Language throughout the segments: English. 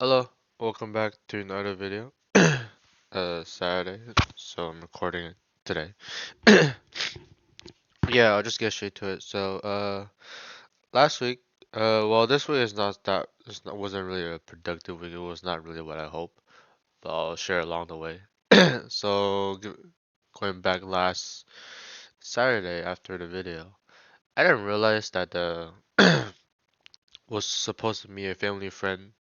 Hello, welcome back to another video. Saturday, so I'm recording it today. Yeah, I'll just get straight to it. Last week, well, this week is not that, wasn't really a productive week. It was not really what I hoped, but I'll share along the way. So, going back last Saturday after the video, I didn't realize that the was supposed to be a family friend,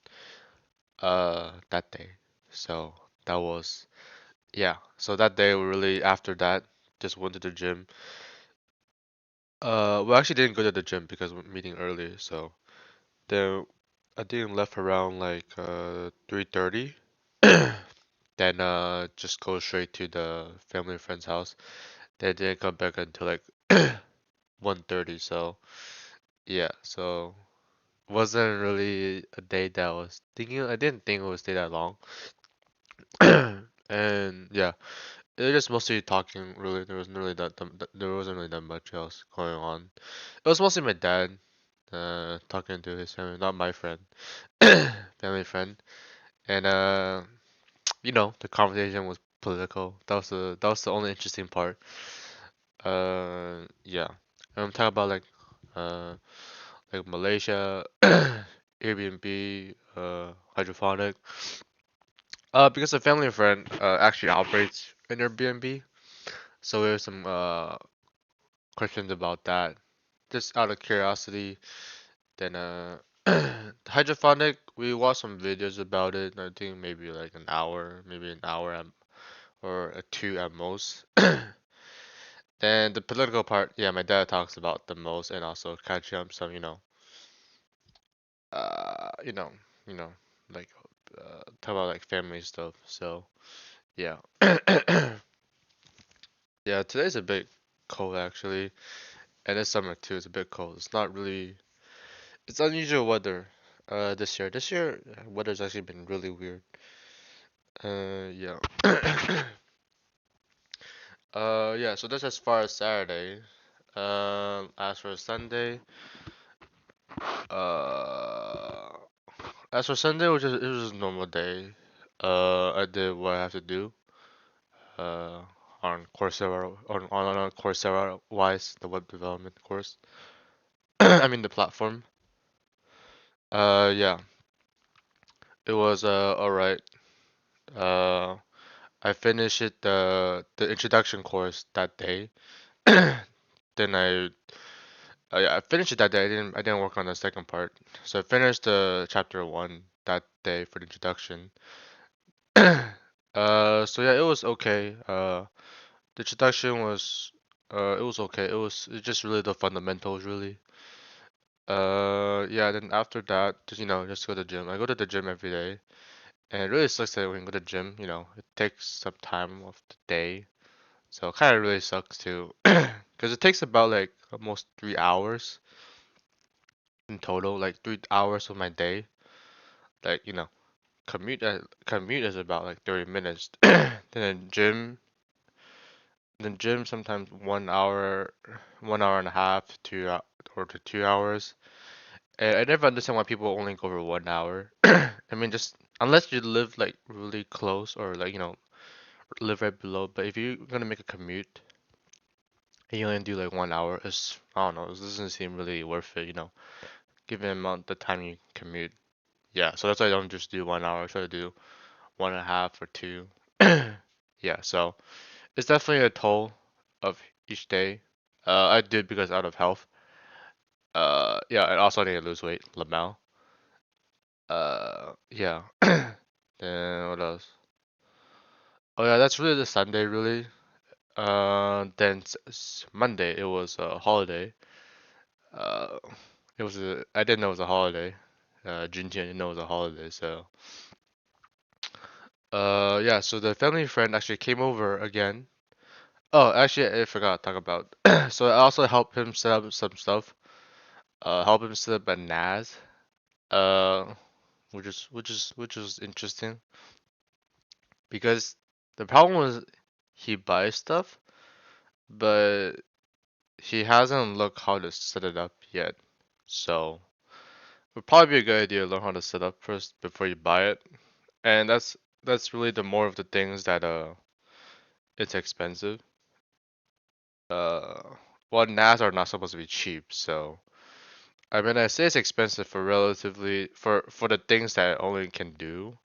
that day. So, that was. Yeah, so that day we really after that just went to the gym. We actually didn't go to the gym because we're meeting early, so then I think left around like 3:30. Then just go straight to the family friend's house. They didn't come back until like 1:30, so yeah, so wasn't really a day that I was thinking. I didn't think it would stay that long. And yeah. It was just mostly talking, really. There wasn't really that much else going on. It was mostly my dad, talking to his family, not my friend, family friend. And the conversation was political. That was the only interesting part. Yeah. And I'm talking about like Malaysia, Airbnb, hydroponic. Because a family friend actually operates an Airbnb, so there's some questions about that. Just out of curiosity, then hydroponic, we watched some videos about it. I think maybe like an hour, maybe an hour or a two at most. Then the political part, yeah, my dad talks about the most, and also catch up some, uh, you know, you know, like talk about like family stuff. So yeah, yeah. Today's a bit cold actually, and it's summer too. It's a bit cold. It's not really. It's unusual weather this year. This year weather's actually been really weird. Yeah. Yeah, so that's as far as Saturday. As for Sunday, uh as for Sunday, it was just a normal day. I did what I have to do. Uh on Coursera on Coursera wise, the web development course. I mean the platform. Yeah. It was alright. Uh I finished the introduction course that day. Then yeah, I finished it that day. I didn't work on the second part. So I finished the chapter one that day for the introduction. So yeah, it was okay. The introduction was it was okay. It's just really the fundamentals really. Yeah. Then after that, just go to the gym. I go to the gym every day, and it really sucks that when you go to the gym, it takes some time of the day. So it kind of really sucks too, because it takes about like almost 3 hours in total, like 3 hours of my day. Like commute is about like 30 minutes. Then the gym sometimes 1 hour, 1 hour and a half or to 2 hours. And I never understand why people only go for 1 hour. I mean, just unless you live like really close or like live right below. But if you're gonna make a commute and you only do like 1 hour, I don't know. It doesn't seem really worth it. Given the amount the time you commute. Yeah, so that's why I don't just do 1 hour. I try to do 1.5 or two. Yeah, so it's definitely a toll of each day. I did because out of health. Yeah, and also I need to lose weight, Lamau. Yeah. Then what else? Oh yeah, that's really the Sunday really. Then Monday it was a holiday. Uh, I didn't know it was a holiday. Juneteenth, I didn't know it was a holiday. So yeah, so the family friend actually came over again. Oh, actually, I forgot to talk about. So I also helped him set up some stuff. Help him set up a NAS. Uh, which is interesting because the problem was he buys stuff, but he hasn't looked how to set it up yet. So would probably be a good idea to learn how to set up first before you buy it. And that's really the more of the things that it's expensive. Uh, well, NAS are not supposed to be cheap, so I mean I say it's expensive for relatively for the things that it only can do.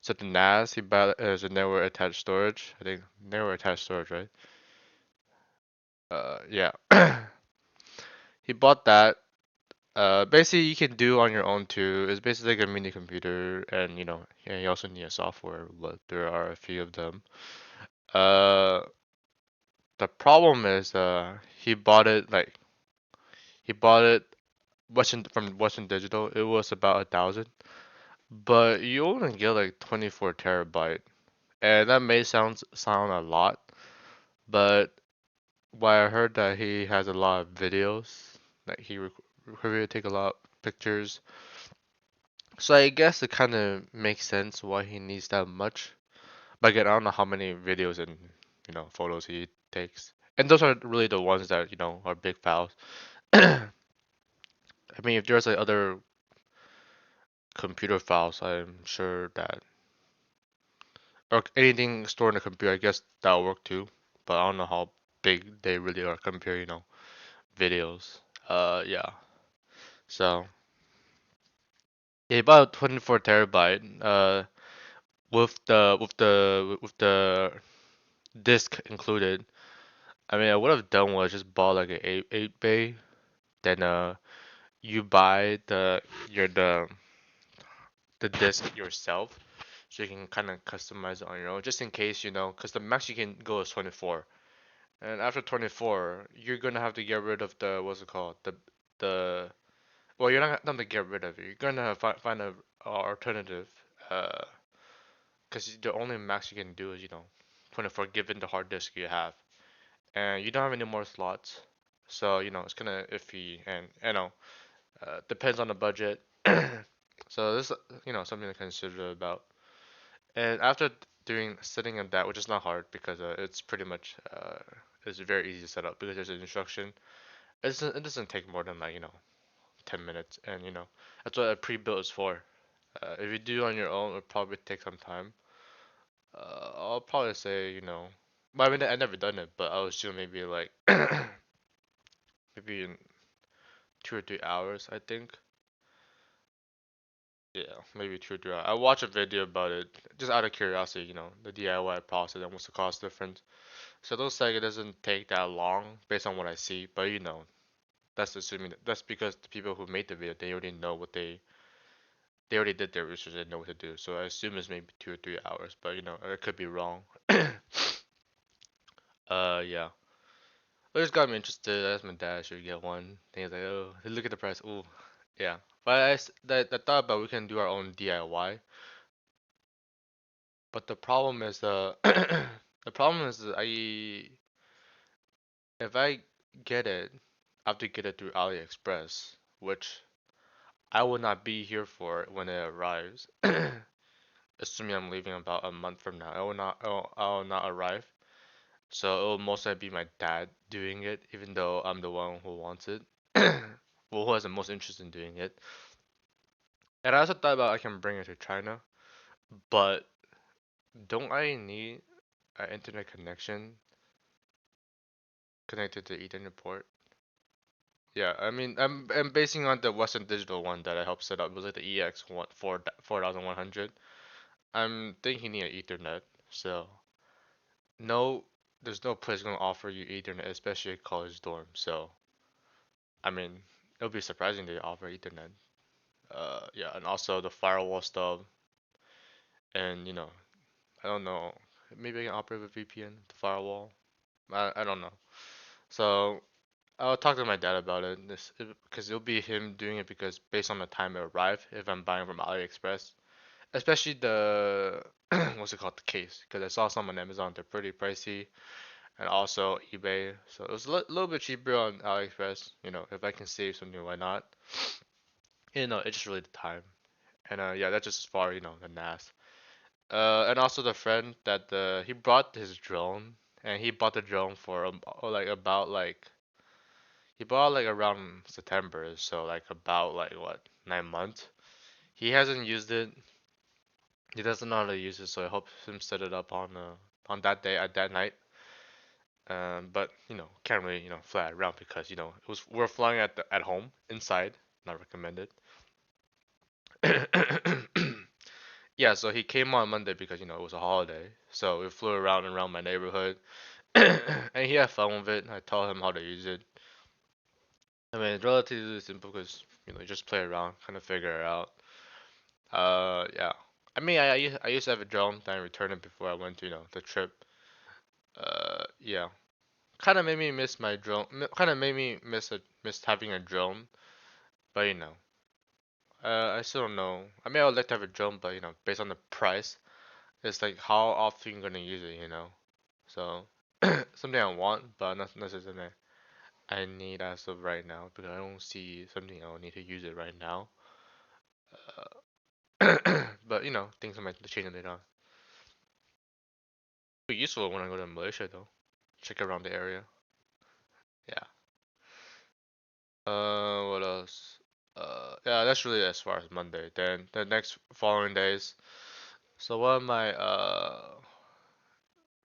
So the NAS he bought as a network attached storage. I think network attached storage, right? Yeah. He bought that. Basically you can do on your own too. It's basically like a mini computer, and yeah, you also need a software, but there are a few of them. Uh, the problem is, he bought it Western Digital. It was about 1,000, but you only get like 24 terabyte, and that may sound a lot, but what I heard that he has a lot of videos, like he really take a lot of pictures. So I guess it kind of makes sense why he needs that much. But again, I don't know how many videos and photos he takes, and those are really the ones that are big files. I mean, if there's like other computer files, I'm sure that or anything stored in a computer, I guess that'll work too. But I don't know how big they really are compared, videos. Yeah. So yeah, about 24 terabyte. With the disk included. I mean, I would have done was just bought like an eight bay. Then you buy the disc yourself, so you can kind of customize it on your own, just in case, because the max you can go is 24. And after 24, you're gonna have to get rid of the what's it called? The well, you're not gonna get rid of it. You're gonna find a alternative. Uh, because the only max you can do is 24 given the hard disk you have, and you don't have any more slots. So it's kind of iffy, and depends on the budget. So this something to consider about. And after doing setting up that, which is not hard because it's pretty much it's very easy to set up because there's an instruction. It doesn't take more than like 10 minutes, and that's what a pre-built is for. If you do it on your own, it'll probably take some time. I'll probably say but I mean I never done it, but I was assume maybe like maybe in 2 or 3 hours, I think. Yeah, maybe 2 or 3 hours. I watched a video about it just out of curiosity, the DIY process and what's the cost difference. So it looks like it doesn't take that long based on what I see, but that's because the people who made the video, they already know they already did their research, they know what to do. So I assume it's maybe 2 or 3 hours, but I could be wrong. Yeah. It just got me interested. I asked my dad should we get one. And he's like, oh, look at the price. Ooh, yeah. But I thought about we can do our own DIY. But the problem is the problem is that if I get it, I have to get it through AliExpress, which I will not be here for when it arrives. Assuming I'm leaving about a month from now, I will not arrive. So it will most likely be my dad doing it, even though I'm the one who wants it. Well, who has the most interest in doing it. And I also thought about I can bring it to China, but don't I need an internet connection connected to Ethernet port? Yeah, I mean, I'm basing on the Western Digital one that I helped set up. It was like the EX one 4100. I'm thinking you need an Ethernet, so no, there's no place gonna offer you Ethernet, especially a college dorm. So I mean, it'll be surprising they offer Ethernet. Yeah, and also the firewall stuff, and I don't know, maybe I can operate with VPN, the firewall. I don't know. So I'll talk to my dad about it. Because it'll be him doing it because based on the time it arrive, if I'm buying from AliExpress, especially the what's it called, the case, because I saw some on Amazon, they're pretty pricey, and also eBay, so it was a little bit cheaper on AliExpress. If I can save something, why not? It's just really the time, and yeah, that's just as far the NAS. And also the friend that he brought his drone, and he bought the drone for like about like He bought like around September, so like about like what 9 months. He hasn't used it. He doesn't know how to use it, so I hope him set it up on that day at that night. But can't really fly around because we're flying at home inside, not recommended. Yeah, so he came on Monday because it was a holiday, so we flew around and around my neighborhood, and he had fun with it. I taught him how to use it. I mean, it's relatively simple because you just play around, kind of figure it out. Yeah. I mean, I used to have a drone, then I returned it before I went to the trip. Yeah. Kind of made me miss my drone. Kind of made me miss having a drone, but I still don't know. I mean, I would like to have a drone, but based on the price, it's like how often you're gonna use it. So something I want, but not necessarily I need as of right now because I don't see something I will need to use it right now. But things might change later on. Be useful when I go to Malaysia though. Check around the area. Yeah. What else? Yeah, that's really as far as Monday. Then the next following days. So one of my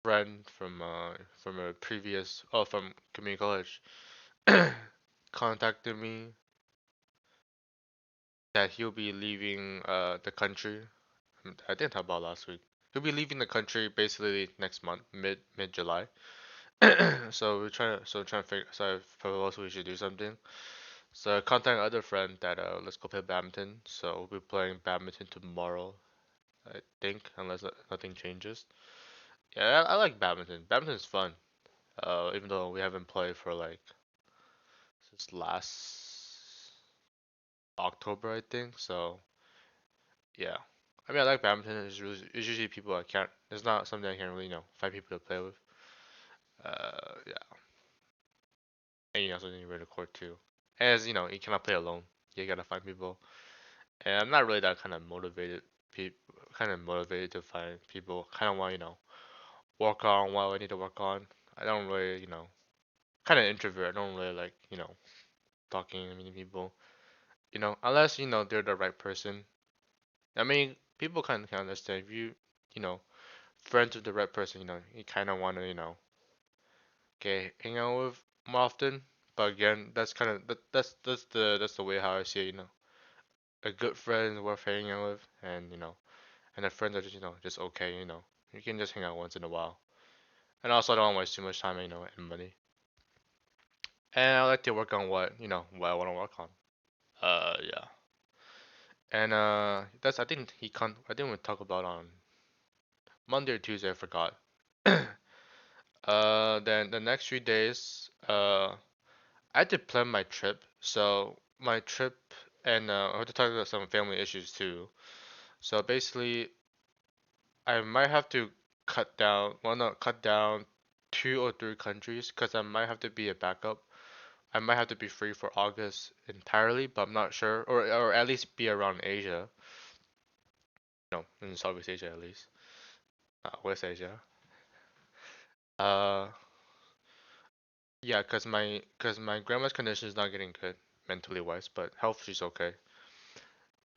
friend from a previous from community college contacted me that he'll be leaving the country. I didn't talk about last week. He'll be leaving the country basically next month, mid July. So we're trying to figure. So I proposed we should do something. So I contacted other friend that let's go play badminton. So we'll be playing badminton tomorrow, I think, unless nothing changes. Yeah, I like badminton. Badminton is fun. Even though we haven't played for like since last October, I think. So yeah, I mean I like badminton. It's usually people I can't. It's not something I can really find people to play with. Yeah, and something you really court too. As you cannot play alone. You gotta find people. And I'm not really that kind of motivated. Kind of motivated to find people. Kind of want work on what I need to work on. I don't really kind of introvert. I don't really like talking to many people. Unless they're the right person. I mean, people kind of can understand if you know friends with the right person. You kind of want to get hang out with more often. But again, that's kind of that's the way how I see it. A good friend is worth hanging out with, and the friends are just just okay. You can just hang out once in a while. And also, I don't want to waste too much time, and money. And I like to work on what I want to work on. Yeah. And that's I think we talk about on Monday or Tuesday. I forgot. Then the next few days, I had to plan my trip. So my trip, and I had to talk about some family issues too. So basically, I might have to well, not cut down 2 or 3 countries because I might have to be a backup. I might have to be free for August entirely, but I'm not sure, or at least be around Asia, in Southeast Asia at least, West Asia. Uh, yeah, cause my grandma's condition is not getting good mentally wise, but health she's okay.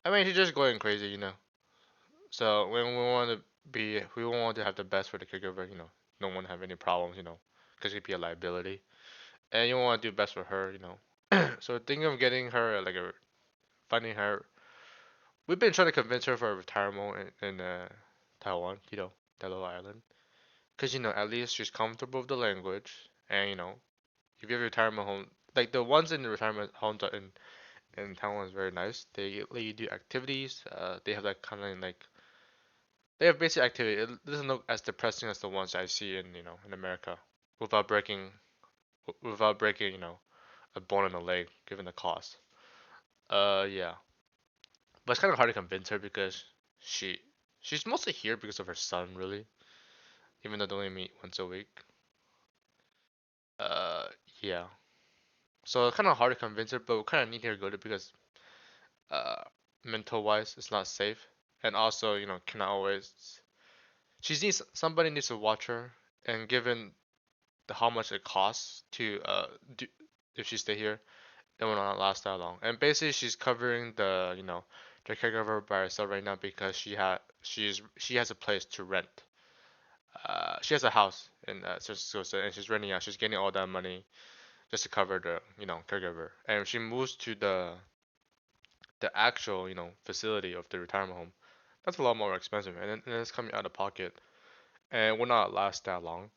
I mean she's just going crazy. So when we want to have the best for the caregiver. Don't want to have any problems, cause it'd be a liability, and you want to do best for her. So thinking of getting her like finding her. We've been trying to convince her for a retirement in Taiwan, that little island, cause at least she's comfortable with the language, and if you have a retirement home, like the ones in the retirement homes in Taiwan is very nice. They let you do activities. They have that kind of like they have basic activity. It doesn't look as depressing as the ones I see in America, without breaking without breaking a bone in the leg, given the cost. Yeah, but it's kind of hard to convince her because she she's mostly here because of her son, really. Even though they only meet once a week. Uh, yeah. So it's kind of hard to convince her, but we kind of need her to go to because uh, mental wise, it's not safe, and also cannot always. She needs somebody needs to watch her, and given how much it costs to do if she stay here. It will not last that long. And basically, she's covering the caregiver by herself right now because she has a place to rent. She has a house in San Francisco, and she's renting out. She's getting all that money just to cover the caregiver. And if she moves to the actual facility of the retirement home, that's a lot more expensive, and it's coming out of pocket, and it will not last that long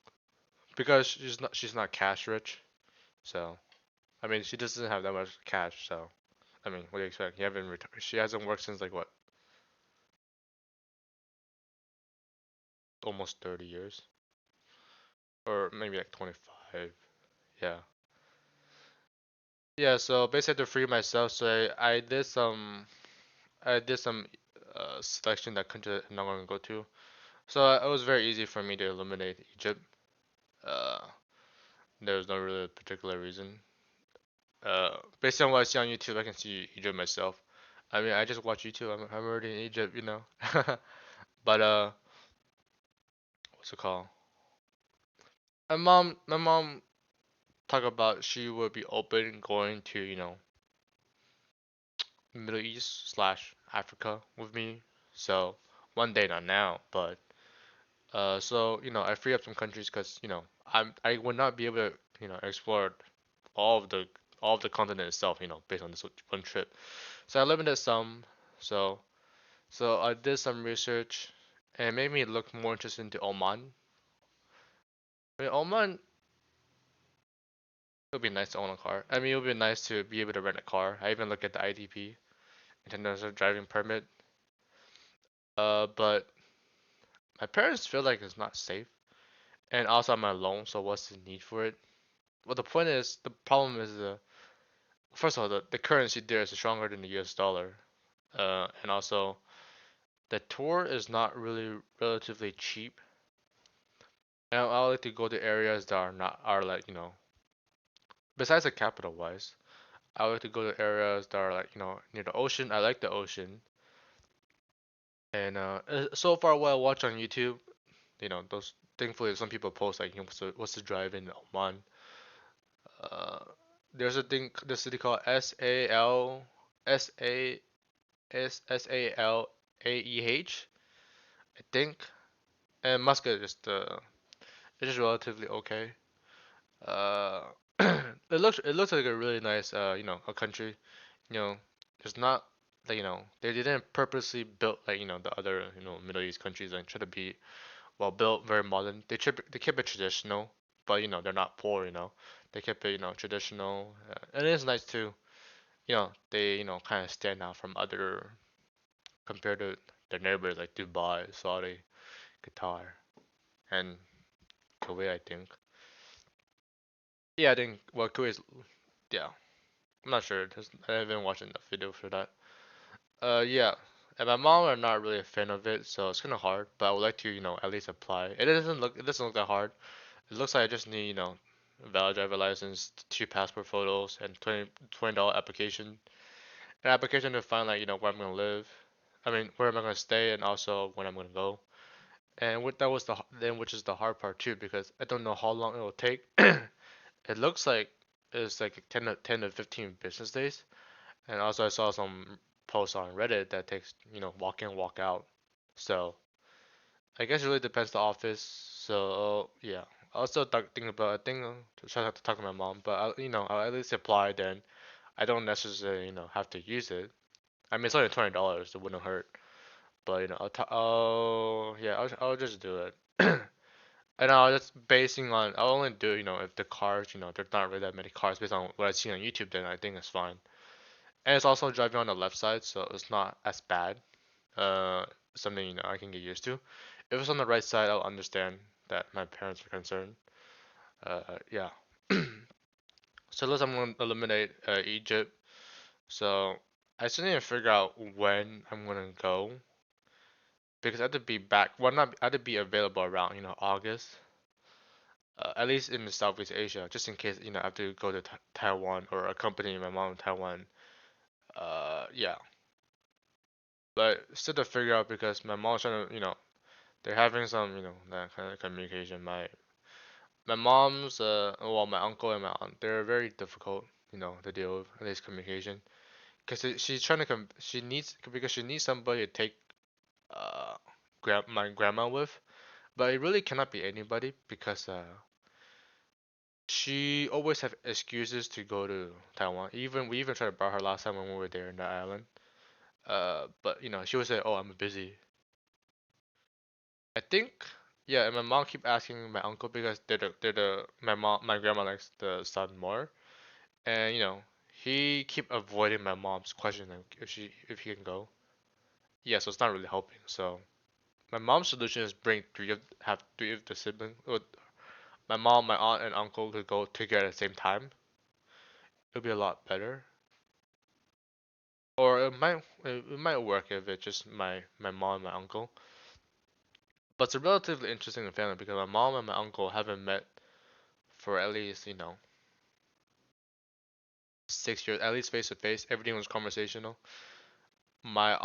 because she's not cash rich. So I mean, she doesn't have that much cash. So I mean, what do you expect? She hasn't worked since like what, almost 30 years, or maybe like 25. Yeah. Yeah. So basically, to free myself, so I did some selection that country I'm not gonna go to. So it was very easy for me to eliminate Egypt. Uh, there was no really particular reason. Based on what I see on YouTube, I can see Egypt myself. I mean, I just watch YouTube. I'm already in Egypt. But what's it called? My mom talked about she would be open going to Middle East slash Africa with me. So one day, not now, but so I free up some countries because I would not be able to explore all of the all of the continent itself, based on this one trip. So I limited some. So I did some research, and it made me look more interested into Oman. I mean, Oman, it would be nice to own a car. I mean, it would be nice to be able to rent a car. I even look at the IDP, International Driving Permit. But my parents feel like it's not safe, and also I'm alone. So what's the need for it? Well, the problem is first of all, the currency there is stronger than the US dollar. And also the tour is not really relatively cheap. And I like to go to areas that are like, besides the capital wise, I like to go to areas that are like, near the ocean. I like the ocean. And so far what I watch on YouTube, those thankfully some people post like, what's the drive in Oman. Uh, there's the city called Salaeh, I think. And Muscat is just relatively okay. Uh, it looks like a really nice a country. You know, it's not like they didn't purposely build like the other Middle East countries and try to be well built, very modern. They kept it traditional, but they're not poor. They kept it traditional, and it is nice too. They kind of stand out from other compared to their neighbors like Dubai, Saudi, Qatar, and Kuwait, I think. Yeah, I think well Kuwait is, yeah. I'm not sure. I haven't watched enough video for that. Yeah. And my mom are not really a fan of it, so it's kind of hard. But I would like to, at least apply. It doesn't look that hard. It looks like I just need, valid driver license, two passport photos, and $20 application. An application to find like, where I'm gonna live. I mean, where am I gonna stay, and also when I'm gonna go. And what that was which is the hard part too, because I don't know how long it will take. It looks like it's like 10 to 15 business days. And also I saw some posts on Reddit that takes, walk in, walk out. So I guess it really depends the office. So yeah. I also think about I think to try to talk to my mom, but I'll at least apply then. I don't necessarily, have to use it. I mean it's only $20, it wouldn't hurt. But yeah, I'll just do it. And I'll just basing on I'll only do, if the cars, there's not really that many cars based on what I see on YouTube, then I think it's fine. And it's also driving on the left side, so it's not as bad. Uh, Something I can get used to. If it's on the right side, I'll understand that my parents are concerned. Yeah. So let's I'm gonna eliminate Egypt. So I still need to figure out when I'm gonna go because I have to be back. Well, not I have to be available around August. At least in the Southeast Asia, just in case I have to go to Taiwan or accompany my mom to Taiwan. Yeah. But still to figure out because my mom's trying to they're having some that kind of communication. My mom's well, my uncle and my aunt, they're very difficult, to deal with, at least communication. Because she's trying to she needs because she needs somebody to take uh my grandma with, but it really cannot be anybody because she always have excuses to go to Taiwan. Even we even tried to borrow her last time when we were there in the island. But she would say, "Oh, I'm busy." I think, yeah. And my mom keep asking my uncle because my grandma likes the son more, and he keep avoiding my mom's question like if he can go. Yeah, so it's not really helping. So my mom's solution is bring have three of the siblings. My mom, my aunt, and uncle could go together at the same time. It'll be a lot better. Or it might work if it's just my mom and my uncle. But it's a relatively interesting family because my mom and my uncle haven't met for at least 6 years, at least face to face. Everything was conversational. My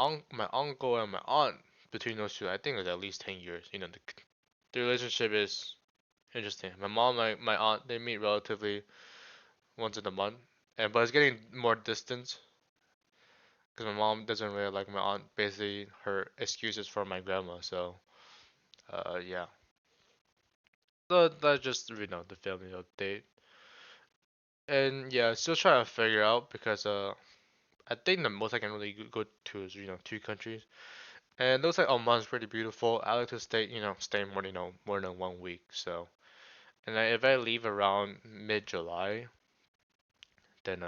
uncle and my aunt, between those two, I think it's at least 10 years. The relationship is interesting. My mom, my aunt, they meet relatively once in a month, and but it's getting more distant because my mom doesn't really like my aunt. Basically, her excuses for my grandma. So, yeah. So that's just the family update. And yeah, still trying to figure out because I think the most I can really go to is 2 countries. And it looks like Oman's pretty beautiful. I like to stay more more than 1 week. So, and if I leave around mid-July, then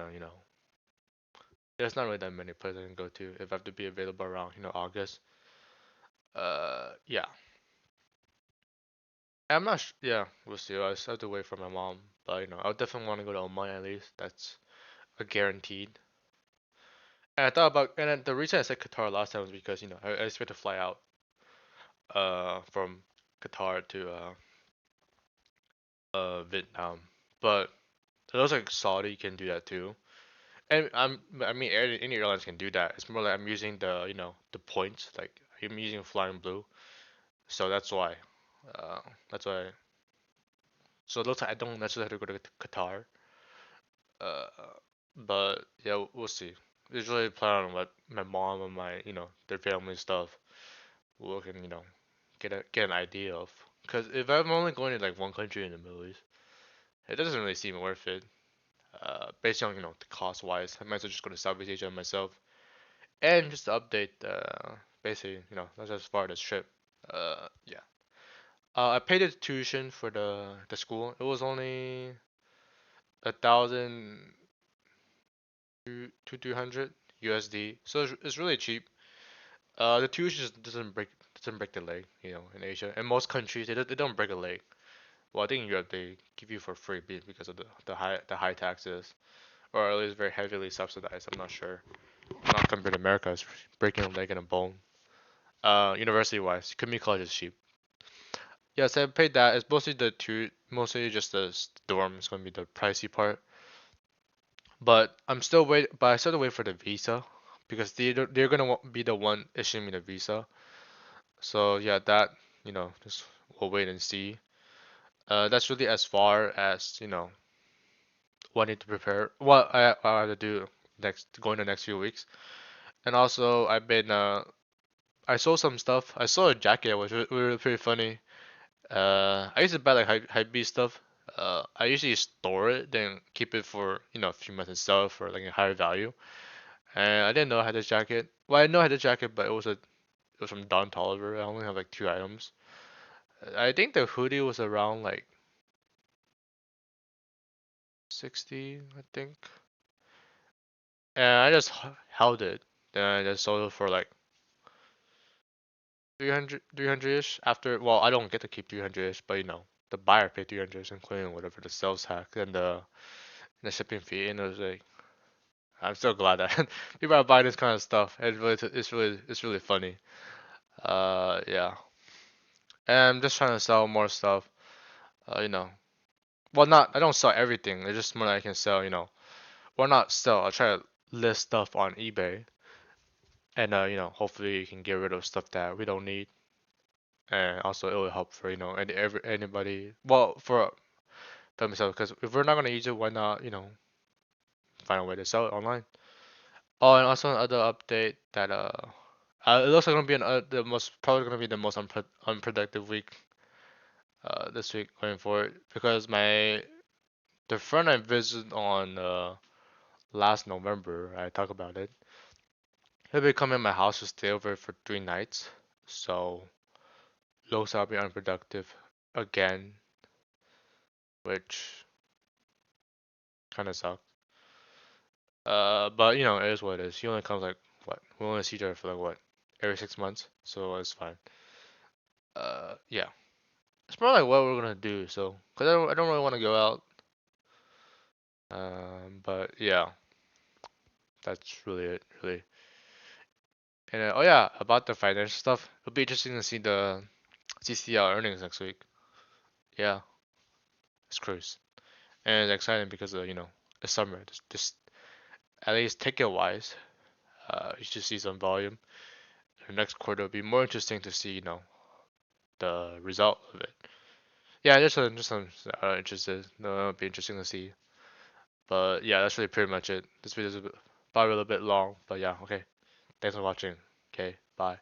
there's not really that many places I can go to if I have to be available around August. Yeah. I'm not yeah, we'll see. I still have to wait for my mom, but I definitely want to go to Oman at least. That's a guaranteed. And I thought about, and then the reason I said Qatar last time was because I expect to fly out from Qatar to Vietnam, but it looks like Saudi can do that too. And I mean, any airlines can do that. It's more like I'm using the points, like I'm using Flying Blue, so that's why. Uh, that's why. So it looks like I don't necessarily have to go to Qatar. Uh, but yeah, we'll see. Usually plan on what my mom and my their family stuff we can get an idea of. Because if I'm only going to like one country in the Middle East, it doesn't really seem worth it. Based on the cost wise, I might as well just go to Southeast Asia myself. And just to update, basically that's as far as trip. Yeah. I paid the tuition for the school. It was only 1,000 to 200 USD, so it's really cheap. The tuition just doesn't break the leg, in Asia. In most countries, they don't break a leg. Well, I think in Europe they give you for free because of the high taxes, or at least very heavily subsidized. I'm not sure. Not compared to America, it's breaking a leg and a bone. University wise, community college is cheap. Yes, I paid that. It's mostly just the dorm. It's gonna be the pricey part. But I still have to wait for the visa because they're gonna be the one issuing me the visa. So yeah, that just we'll wait and see. That's really as far as what I need to prepare. What I have to do going the next few weeks. And also I saw some stuff. I saw a jacket which was really pretty funny. I used to buy like hype stuff. I usually store it, then keep it for a few months and sell it for like a higher value. And I didn't know I had this jacket. Well, I know I had the jacket, but it was from Don Toliver. I only have like 2 items. I think the hoodie was around like 60, I think. And I just held it. Then I just sold it for like 300-ish. After, well, I don't get to keep 300-ish, but the buyer paid 300, including whatever the sales tax and the shipping fee. And it was like, I'm so glad that people are buying this kind of stuff. It's really funny. Yeah. And I'm just trying to sell more stuff. Well, not I don't sell everything. It's just more like I can sell. Or not sell. I try to list stuff on eBay, and hopefully you can get rid of stuff that we don't need, and also it will help for anybody. Well, for for myself. Because if we're not gonna use it, why not, find a way to sell it online? Oh, and also another update that it looks like gonna be the most probably gonna be the most unproductive week this week going forward because the friend I visited on last November, I talked about it. He'll be coming to my house to stay over for 3 nights, so looks like I'll be unproductive again, which kind of sucks. But it is what it is. He only comes like what? We only see each other for like what? Every 6 months, so it's fine. Yeah. It's more like what we're gonna do. So, cause I don't really want to go out. But yeah, that's really it, really. And oh yeah, about the financial stuff, it'll be interesting to see the CCL earnings next week. Yeah, it's cruise, and it's exciting because of the summer. Just at least ticket wise, you should see some volume. The next quarter will be more interesting to see the result of it. Yeah, just some interested. No, it'll be interesting to see. But yeah, that's really pretty much it. This video is probably a little bit long, but yeah, okay. Thanks for watching. Okay, bye.